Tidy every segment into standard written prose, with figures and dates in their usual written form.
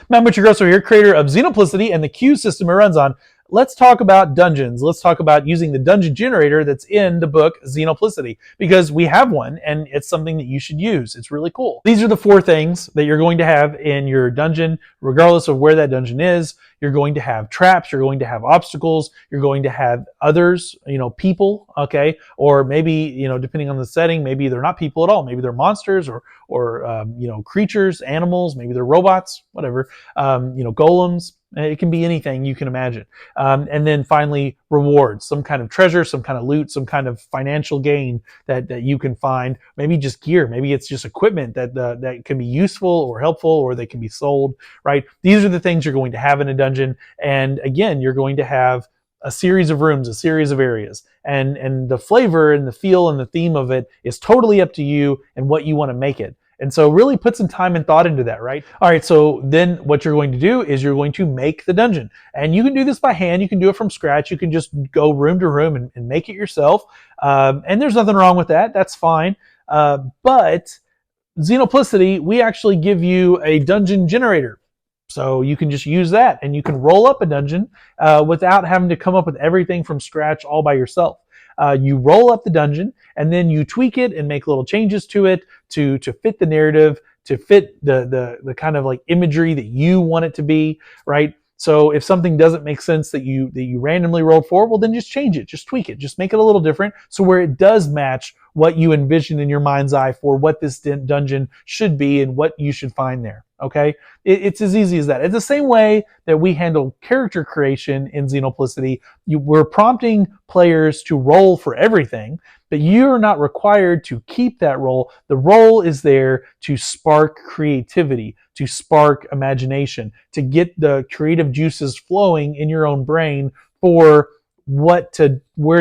Matt Muccigrosso here, creator of Xenoplicity and the Q system it runs on. Let's talk about dungeons. Let's talk about using the dungeon generator that's in the book Xenoplicity, because we have one and it's something that you should use. It's really cool. These are the 4 things that you're going to have in your dungeon, regardless of where that dungeon is. You're going to have traps, you're going to have obstacles, you're going to have others, people, okay? Or maybe, depending on the setting, maybe they're not people at all. Maybe they're monsters or creatures, animals, maybe they're robots, whatever, golems. It can be anything you can imagine. And then finally, rewards, some kind of treasure, some kind of loot, some kind of financial gain that you can find. Maybe just gear. Maybe it's just equipment that can be useful or helpful, or they can be sold, right? These are the things you're going to have in a dungeon. And again, you're going to have a series of rooms, a series of areas. And the flavor and the feel and the theme of it is totally up to you and what you want to make it. And so really put some time and thought into that, right? All right, so then what you're going to do is you're going to make the dungeon. And you can do this by hand. You can do it from scratch. You can just go room to room and make it yourself. And there's nothing wrong with that. That's fine. But Xenoplicity, we actually give you a dungeon generator. So you can just use that and you can roll up a dungeon without having to come up with everything from scratch all by yourself. You roll up the dungeon and then you tweak it and make little changes to it to fit the narrative, to fit the kind of like imagery that you want it to be, right? So if something doesn't make sense that you randomly rolled for, well, then just change it, just tweak it, just make it a little different, so where it does match what you envision in your mind's eye for what this dungeon should be and what you should find there. Okay, it's as easy as that. It's the same way that we handle character creation in Xenoplicity. We're prompting players to roll for everything, but you're not required to keep that roll. The roll is there to spark creativity, to spark imagination, to get the creative juices flowing in your own brain for where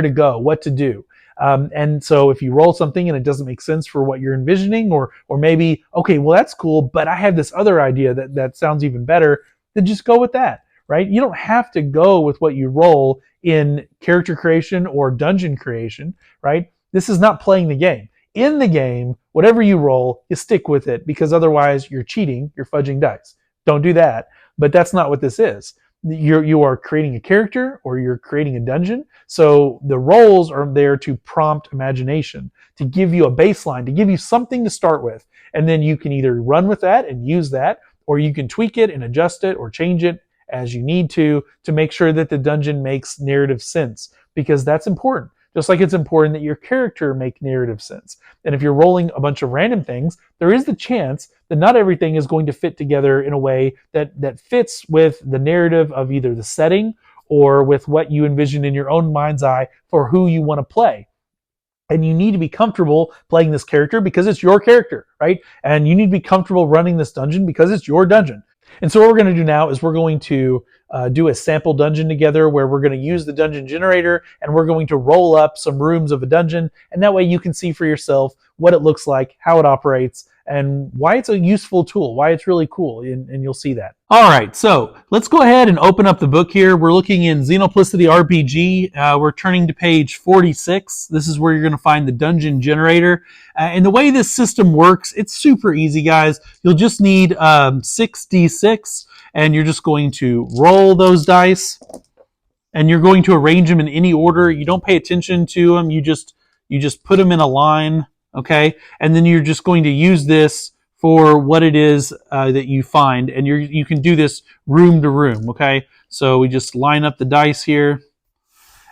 to go, what to do. And so if you roll something and it doesn't make sense for what you're envisioning, or maybe, okay, well, that's cool, but I have this other idea that sounds even better, then just go with that, right? You don't have to go with what you roll in character creation or dungeon creation, right? This is not playing the game. In the game, whatever you roll, you stick with it, because otherwise you're cheating, you're fudging dice. Don't do that, but that's not what this is. You are creating a character or you're creating a dungeon. So the roles are there to prompt imagination, to give you a baseline, to give you something to start with. And then you can either run with that and use that, or you can tweak it and adjust it or change it as you need to make sure that the dungeon makes narrative sense, because that's important. Just like it's important that your character make narrative sense. And if you're rolling a bunch of random things, there is the chance that not everything is going to fit together in a way that fits with the narrative of either the setting or with what you envision in your own mind's eye for who you want to play. And you need to be comfortable playing this character because it's your character, right? And you need to be comfortable running this dungeon because it's your dungeon. And so what we're going to do now is we're going to do a sample dungeon together where we're going to use the dungeon generator and we're going to roll up some rooms of a dungeon. And that way you can see for yourself what it looks like, how it operates, and why it's a useful tool, why it's really cool, and you'll see that. All right, so let's go ahead and open up the book here. We're looking in Xenoplicity RPG. We're turning to page 46. This is where you're going to find the dungeon generator. And the way this system works, it's super easy, guys. You'll just need 6d6, and you're just going to roll those dice, and you're going to arrange them in any order. You don't pay attention to them. You just put them in a line. Okay, and then you're just going to use this for what it is that you find, and you can do this room to room. Okay, so we just line up the dice here,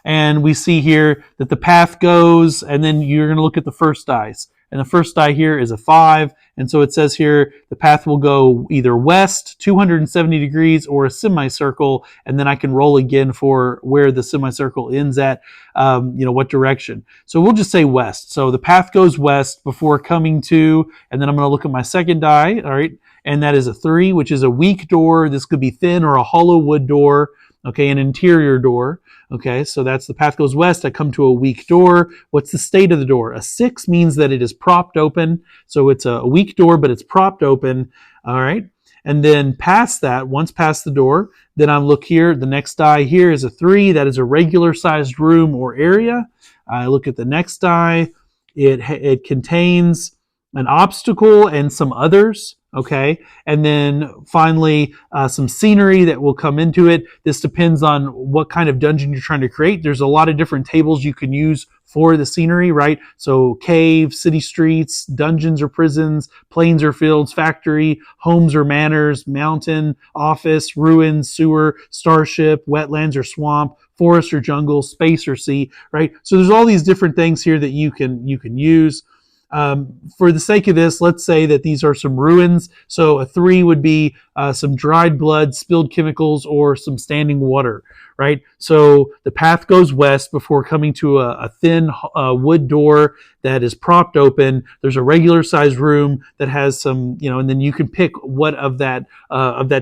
and we see here that the path goes, and then you're going to look at the first dice, and the first die here is a 5, and so it says here the path will go either west 270 degrees or a semicircle, and then I can roll again for where the semicircle ends at, what direction. So we'll just say west. So the path goes west before coming to, and then I'm going to look at my second die, all right, and that is a 3, which is a weak door. This could be thin or a hollow wood door, okay, an interior door. Okay, so that's the path goes west. I come to a weak door. What's the state of the door? A 6 means that it is propped open. So it's a weak door, but it's propped open. All right. And then past that, once past the door, then I look here. The next die here is a 3. That is a regular sized room or area. I look at the next die. It contains an obstacle and some others. Okay, and then finally some scenery that will come into it. This depends on what kind of dungeon you're trying to create. There's a lot of different tables you can use for the scenery, right? So cave, city streets, dungeons or prisons, plains or fields, factory, homes or manors, mountain, office, ruins, sewer, starship, wetlands or swamp, forest or jungle, space or sea, right? So there's all these different things here that you can use. For the sake of this, let's say that these are some ruins. So a 3 would be some dried blood, spilled chemicals, or some standing water, right? So the path goes west before coming to a thin wood door that is propped open. There's a regular sized room that has some, and then you can pick what of that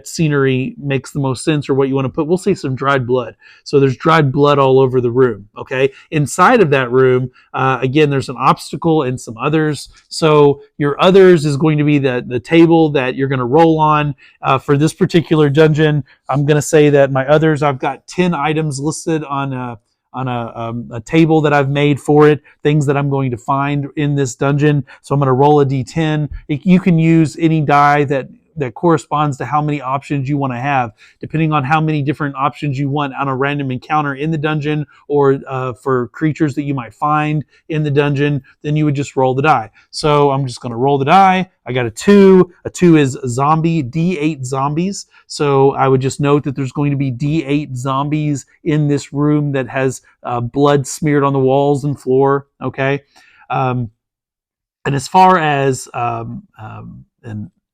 scenery makes the most sense or what you want to put. We'll say some dried blood. So there's dried blood all over the room. Okay. Inside of that room, again, there's an obstacle and some others. So your others is going to be the table that you're going to roll on. For this particular dungeon, I'm going to say that my others, I've got 10 items listed on a table that I've made for it, things that I'm going to find in this dungeon. So I'm going to roll a d10. You can use any die that corresponds to how many options you want to have, depending on how many different options you want on a random encounter in the dungeon or for creatures that you might find in the dungeon, then you would just roll the die. So I'm just going to roll the die. I got a 2. A 2 is zombie, D8 zombies. So I would just note that there's going to be D8 zombies in this room that has blood smeared on the walls and floor. Okay. And as far as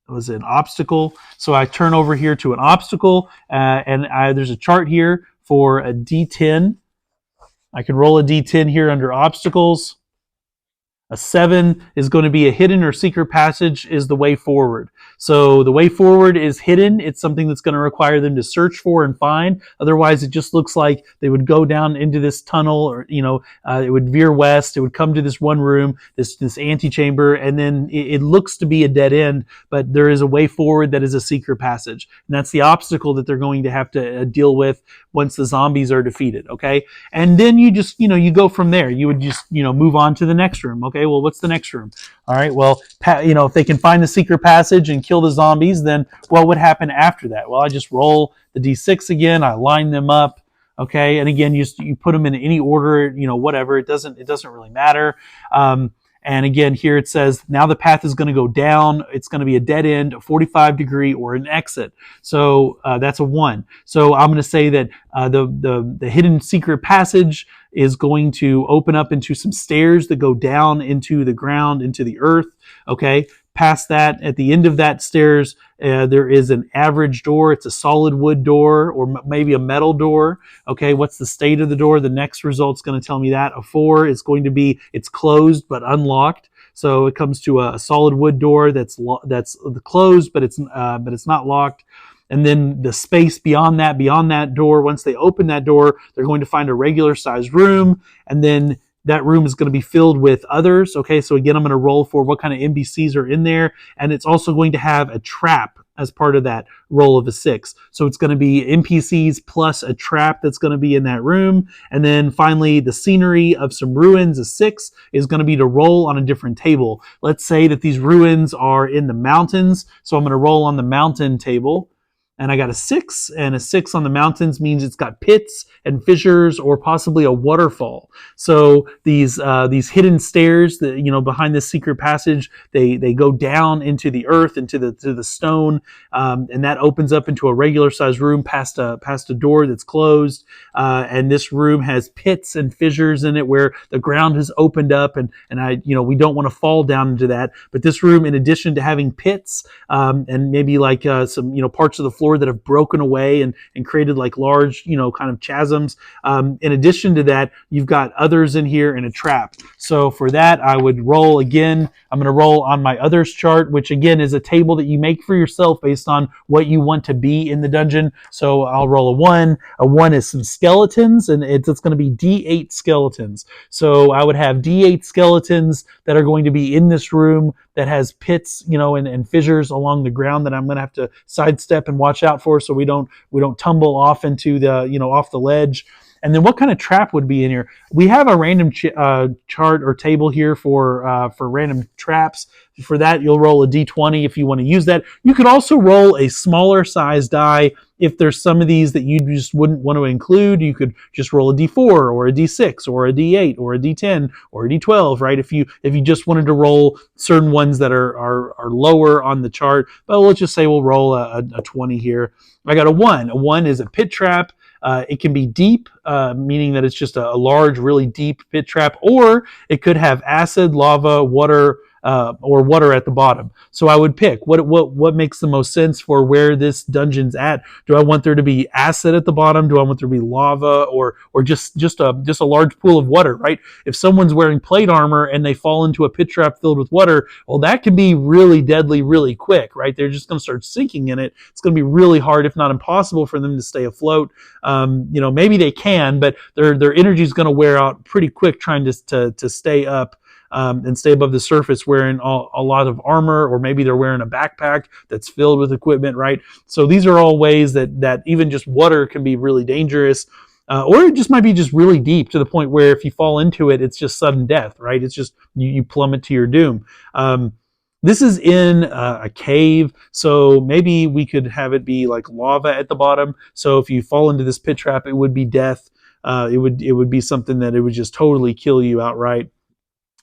it was an obstacle. So I turn over here to an obstacle, and there's a chart here for a D10. I can roll a D10 here under obstacles. A 7 is going to be a hidden or secret passage is the way forward. So the way forward is hidden. It's something that's going to require them to search for and find. Otherwise, it just looks like they would go down into this tunnel or, it would veer west. It would come to this one room, this antechamber, and then it looks to be a dead end, but there is a way forward that is a secret passage. And that's the obstacle that they're going to have to deal with once the zombies are defeated. Okay. And then you just, you go from there. You would just, move on to the next room. Okay. Well, what's the next room? All right. Well, if they can find the secret passage and kill the zombies, then what would happen after that? Well, I just roll the d6 again. I line them up. Okay. And again, you put them in any order, whatever. It doesn't really matter. And again, here it says, now the path is going to go down. It's going to be a dead end, a 45-degree, or an exit. So that's a 1. So I'm going to say that the hidden secret passage is going to open up into some stairs that go down into the ground, into the earth. Okay. Past that, at the end of that stairs, there is an average door. It's a solid wood door or maybe a metal door. Okay, what's the state of the door? The next result's going to tell me that. A 4 is going to be it's closed but unlocked. So it comes to a solid wood door that's closed, but it's not locked. And then the space beyond that door, once they open that door, they're going to find a regular sized room, and then that room is going to be filled with others. Okay, so again, I'm going to roll for what kind of NPCs are in there, and it's also going to have a trap as part of that roll of a 6. So it's going to be NPCs plus a trap that's going to be in that room. And then finally, the scenery of some ruins, a 6, is going to be to roll on a different table. Let's say that these ruins are in the mountains. So I'm going to roll on the mountain table. And I got a 6, and a 6 on the mountains means it's got pits and fissures or possibly a waterfall. So these hidden stairs that, behind this secret passage, they go down into the earth, into the stone, and that opens up into a regular sized room past a door that's closed. And this room has pits and fissures in it where the ground has opened up, and we don't want to fall down into that. But this room, in addition to having pits and maybe like some parts of the floor that have broken away and created like large, kind of chasms. In addition to that, you've got others in here and a trap. So for that, I would roll again. I'm going to roll on my others chart, which again is a table that you make for yourself based on what you want to be in the dungeon. So I'll roll a 1. A 1 is some skeletons, and it's going to be D8 skeletons. So I would have D8 skeletons that are going to be in this room that has pits, and fissures along the ground that I'm going to have to sidestep and watch out for so we don't tumble off into the, off the ledge. And then what kind of trap would be in here? We have a random chart or table here for random traps. For that, you'll roll a d20 if you want to use that. You could also roll a smaller size die if there's some of these that you just wouldn't want to include. You could just roll a d4 or a d6 or a d8 or a d10 or a d12, right? If you just wanted to roll certain ones that are lower on the chart, but let's just say we'll roll a 20 here. I got a 1. A 1 is a pit trap. It can be deep, meaning that it's just a large, really deep pit trap, or it could have acid, lava, water, or water at the bottom. So I would pick what makes the most sense for where this dungeon's at. Do I want there to be acid at the bottom? Do I want there to be lava, or just a large pool of water? Right? If someone's wearing plate armor and they fall into a pit trap filled with water, well, that can be really deadly, really quick. Right? They're just going to start sinking in it. It's going to be really hard, if not impossible, for them to stay afloat. Maybe they can, but their energy is going to wear out pretty quick trying to stay up. And stay above the surface wearing a lot of armor, or maybe they're wearing a backpack that's filled with equipment, right? So these are all ways that even just water can be really dangerous, or it just might be just really deep to the point where if you fall into it, it's just sudden death, right? It's just you plummet to your doom. This is in a cave, so maybe we could have it be like lava at the bottom. So if you fall into this pit trap, it would be death. It would be something that it would just totally kill you outright.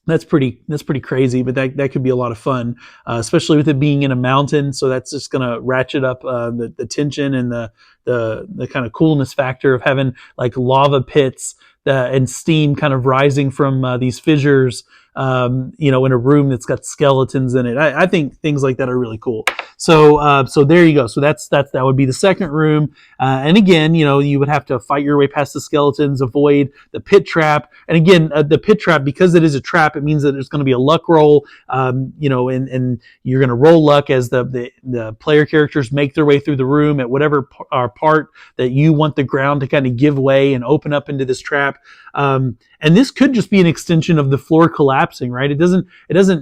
That's pretty crazy, but that could be a lot of fun, especially with it being in a mountain. So that's just going to ratchet up the tension and the kind of coolness factor of having like lava pits and steam kind of rising from these fissures, in a room that's got skeletons in it. I think things like that are really cool. So there you go. So that would be the second room. And again, you would have to fight your way past the skeletons, avoid the pit trap. And again, the pit trap, because it is a trap, it means that there's going to be a luck roll. And you're going to roll luck as the player characters make their way through the room at whatever part that you want the ground to kind of give way and open up into this trap. And this could just be an extension of the floor collapsing, right? It doesn't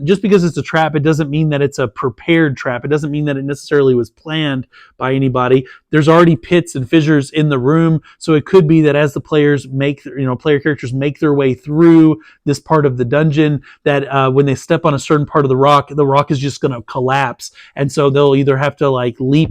just because it's a trap, it doesn't mean that it's a prepared trap. It doesn't mean that it necessarily was planned by anybody. There's already pits and fissures in the room, so it could be that as the players player characters make their way through this part of the dungeon, that when they step on a certain part of the rock is just going to collapse, and so they'll either have to leap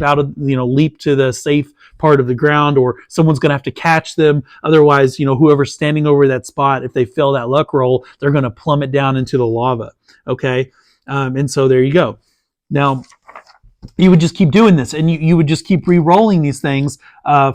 to the safe part of the ground, or someone's going to have to catch them. Otherwise, whoever's standing over that spot, if they fail that luck roll, they're going to plummet down into the lava. Okay, and so there you go. Now, you would just keep doing this, and you would just keep re-rolling these things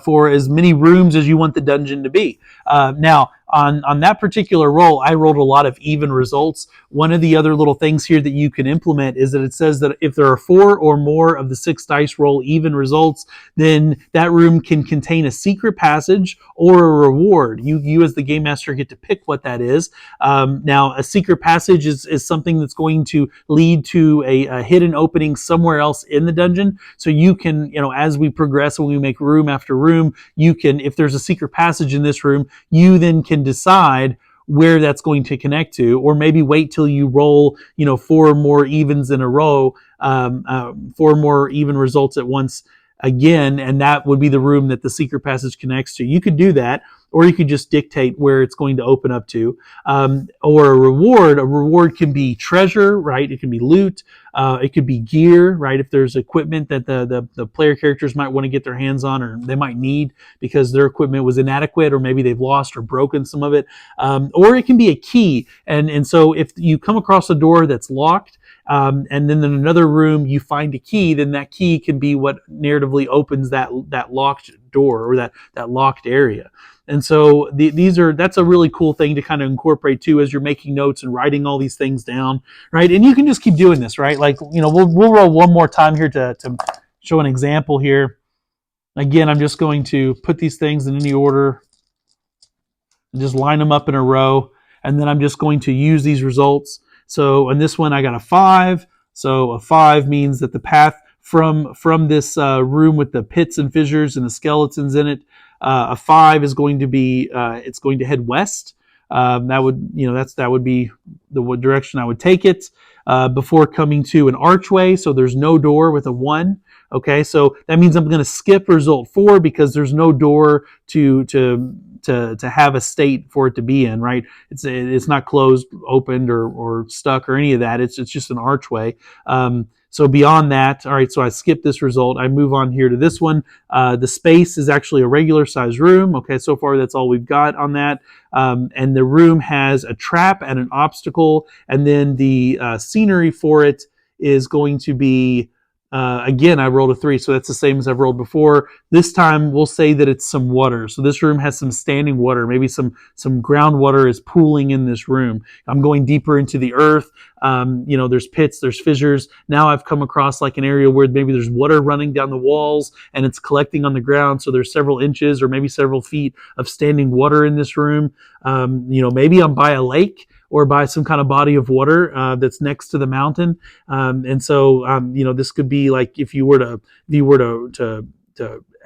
for as many rooms as you want the dungeon to be. Now, on that particular roll, I rolled a lot of even results. One of the other little things here that you can implement is that it says that if there are 4 or more of the 6 dice roll even results, then that room can contain a secret passage or a reward. You as the game master get to pick what that is. Now, a secret passage is something that's going to lead to a hidden opening somewhere else in the dungeon. So you can, as we progress and we make room after room, you can, if there's a secret passage in this room, you then can decide where that's going to connect to, or maybe wait till you roll 4 more evens in a row, 4 more even results at once again, and that would be the room that the secret passage connects to. You could do that, or you could just dictate where it's going to open up to. Or a reward can be treasure, right? It can be loot. It could be gear, right? If there's equipment that the player characters might want to get their hands on, or they might need because their equipment was inadequate, or maybe they've lost or broken some of it. Or it can be a key. And so if you come across a door that's locked, and then in another room you find a key, then that key can be what narratively opens that locked door, or that locked area. And so that's a really cool thing to kind of incorporate too as you're making notes and writing all these things down, right? And you can just keep doing this, right? We'll roll one more time here to show an example here. Again, I'm just going to put these things in any order and just line them up in a row, and then I'm just going to use these results. So in this one, I got a 5. So a 5 means that the path from this room with the pits and fissures and the skeletons in it, a 5 is going to be, it's going to head west. That would, that would be the direction I would take it. Before coming to an archway, so there's no door with a 1. Okay, so that means I'm going to skip result 4 because there's no door to have a state for it to be in, right? It's not closed, opened, or stuck or any of that. It's just an archway. So beyond that, all right, so I skip this result. I move on here to this one. The space is actually a regular size room. Okay, so far that's all we've got on that. And the room has a trap and an obstacle, and then the scenery for it is going to be, again, I rolled a 3, so that's the same as I've rolled before. This time we'll say that it's some water. So this room has some standing water. Maybe some groundwater is pooling in this room. I'm going deeper into the earth. There's pits, there's fissures. Now I've come across like an area where maybe there's water running down the walls and it's collecting on the ground. So there's several inches or maybe several feet of standing water in this room. Maybe I'm by a lake or by some kind of body of water that's next to the mountain. And so this could be like if you were to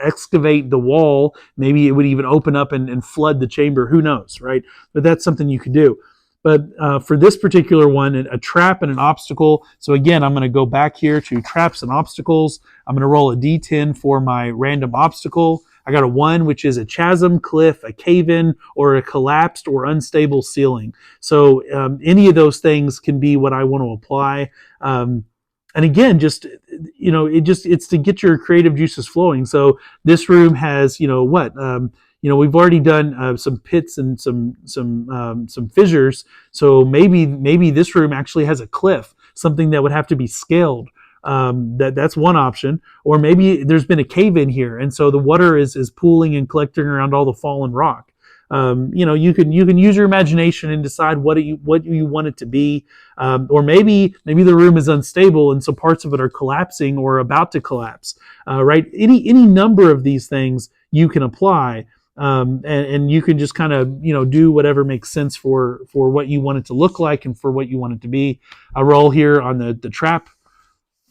excavate the wall, maybe it would even open up and flood the chamber. Who knows, right? But that's something you could do. But for this particular one, a trap and an obstacle. So again, I'm going to go back here to traps and obstacles. I'm going to roll a d10 for my random obstacle. I got a 1, which is a chasm, cliff, a cave-in, or a collapsed or unstable ceiling. So any of those things can be what I want to apply. And again, it's to get your creative juices flowing. So this room has, we've already done some pits and some fissures. So maybe this room actually has a cliff, something that would have to be scaled. That's one option. Or maybe there's been a cave in here, and so the water is pooling and collecting around all the fallen rock. You can use your imagination and decide what you want it to be. Or maybe the room is unstable and so parts of it are collapsing or about to collapse. Right? Any number of these things you can apply. And you can just kind of do whatever makes sense for what you want it to look like and for what you want it to be. I roll here on the trap,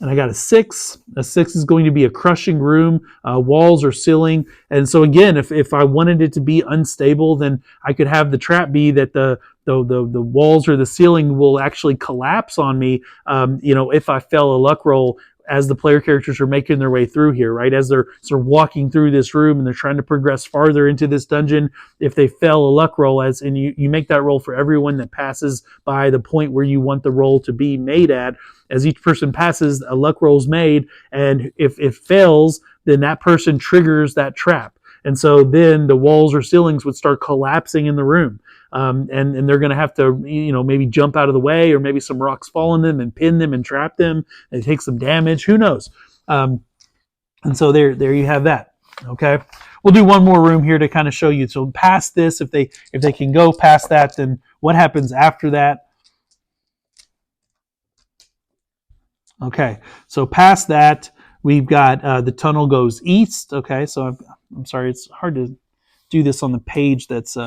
and I got a 6. A 6 is going to be a crushing room, walls or ceiling. And so again, if I wanted it to be unstable, then I could have the trap be that the walls or the ceiling will actually collapse on me. If I fail a luck roll as the player characters are making their way through here, right? As they're sort of walking through this room and they're trying to progress farther into this dungeon, if they fail a luck roll, and you make that roll for everyone that passes by the point where you want the roll to be made at. As each person passes, a luck roll is made, and if it fails, then that person triggers that trap. And so then the walls or ceilings would start collapsing in the room. And they're going to have to, maybe jump out of the way, or maybe some rocks fall on them and pin them and trap them and take some damage. Who knows? And so there you have that. Okay. We'll do one more room here to kind of show you. So past this, if they can go past that, then what happens after that? Okay. So past that, we've got the tunnel goes east. Okay. So I'm sorry, it's hard to do this on the page that's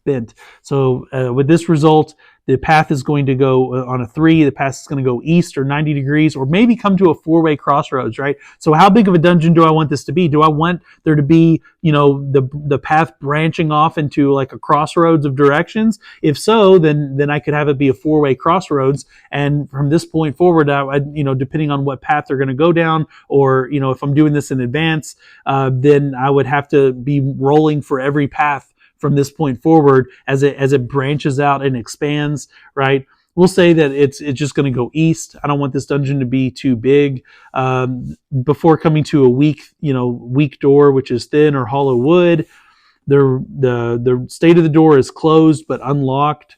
bent. So with this result, the path is going to go on a 3. The path is going to go east or 90 degrees, or maybe come to a 4-way crossroads, right? So how big of a dungeon do I want this to be? Do I want there to be, the path branching off into like a crossroads of directions? If so, then I could have it be a 4-way crossroads. And from this point forward, depending on what path they're going to go down, or, if I'm doing this in advance, then I would have to be rolling for every path from this point forward as it branches out and expands, right? We'll say that it's just going to go east. I don't want this dungeon to be too big. Before coming to a weak door, which is thin or hollow wood, the state of the door is closed but unlocked.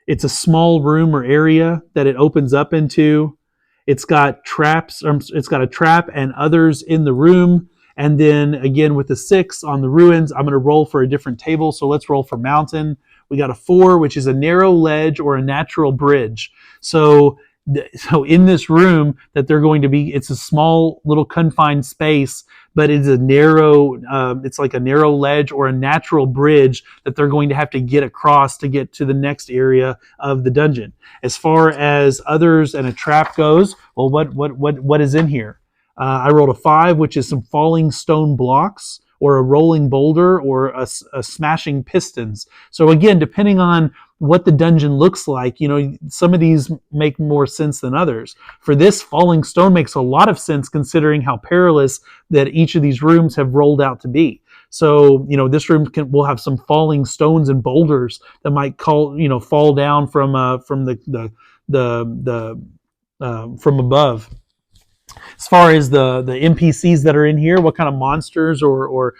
It's a small room or area that it opens up into. It's got traps. It's got a trap and others in the room. And then again with the 6 on the ruins, I'm going to roll for a different table. So let's roll for mountain. We got a 4, which is a narrow ledge or a natural bridge. So in this room that they're going to be, it's a small little confined space, but it's a narrow, it's like a narrow ledge or a natural bridge that they're going to have to get across to get to the next area of the dungeon. As far as others and a trap goes, well, what is in here? I rolled a 5, which is some falling stone blocks or a rolling boulder, or a smashing pistons. So again, depending on what the dungeon looks like, some of these make more sense than others. For this, falling stone makes a lot of sense considering how perilous that each of these rooms have rolled out to be. So, this room will have some falling stones and boulders that might fall down from from above. As far as the NPCs that are in here, what kind of monsters or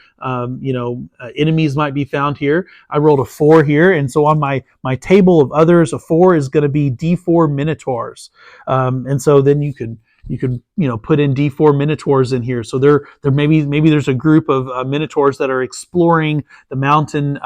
enemies might be found here, I rolled a 4 here, and so on my table of others, a 4 is going to be D4 Minotaurs, and so then you could put in D4 Minotaurs in here. So there maybe there's a group of Minotaurs that are exploring the mountain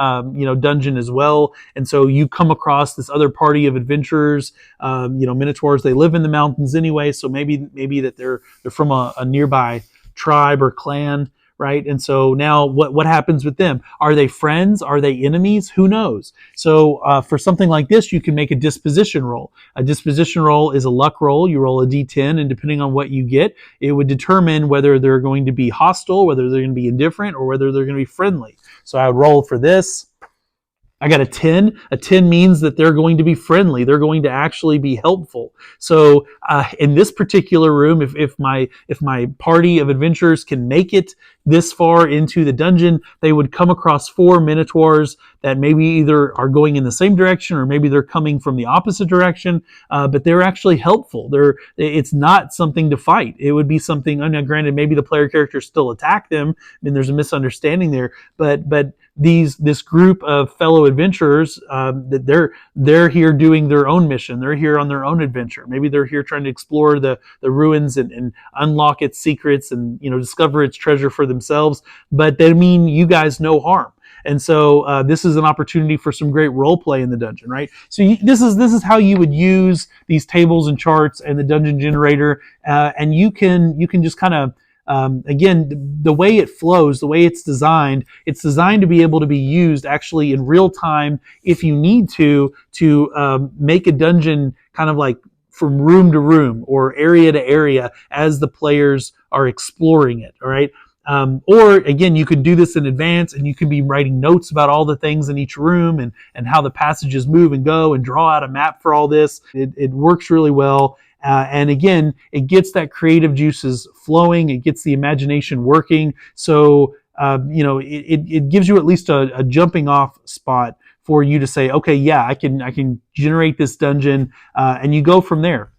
dungeon as well, and so you come across this other party of adventurers. Minotaurs, they live in the mountains anyway, so maybe that they're from a nearby tribe or clan, right? And so now what happens with them? Are they friends? Are they enemies? Who knows? So for something like this, you can make a disposition roll. A disposition roll is a luck roll. You roll a d10, and depending on what you get, it would determine whether they're going to be hostile, whether they're going to be indifferent, or whether they're going to be friendly. So I would roll for this. I got a 10. A 10 means that they're going to be friendly. They're going to actually be helpful. So in this particular room, if my party of adventurers can make it this far into the dungeon, they would come across 4 Minotaurs that maybe either are going in the same direction or maybe they're coming from the opposite direction, but they're actually helpful. It's not something to fight. It would be something, granted, maybe the player characters still attack them, and there's a misunderstanding there, but this group of fellow adventurers, that they're here doing their own mission. They're here on their own adventure. Maybe they're here trying to explore the ruins and unlock its secrets and discover its treasure for themselves. But they mean you guys no harm. And so this is an opportunity for some great role play in the dungeon, right? So this is how you would use these tables and charts and the dungeon generator, and you can just kind of again, the way it flows, the way it's designed to be able to be used actually in real time if you need to make a dungeon kind of like from room to room or area to area as the players are exploring it, all right? Or again, you could do this in advance and you could be writing notes about all the things in each room and how the passages move and go and draw out a map for all this. It works really well. And again, it gets that creative juices flowing. It gets the imagination working. So, it gives you at least a jumping off spot for you to say, okay, yeah, I can generate this dungeon, and you go from there.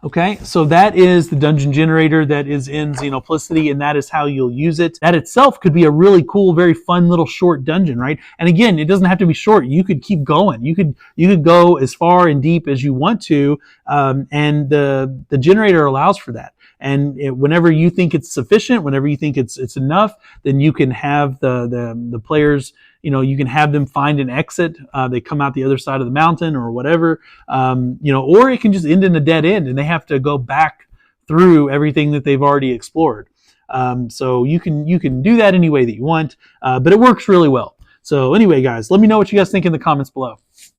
Okay, so that is the dungeon generator that is in Xenoplicity, and that is how you'll use it. That itself could be a really cool, very fun little short dungeon, right? And again, it doesn't have to be short. You could keep going. You could go as far and deep as you want to, and the generator allows for that. And whenever you think it's sufficient, whenever you think it's enough, then you can have the players, you can have them find an exit. They come out the other side of the mountain or whatever, or it can just end in a dead end and they have to go back through everything that they've already explored. So you can do that any way that you want, but it works really well. So anyway, guys, let me know what you guys think in the comments below.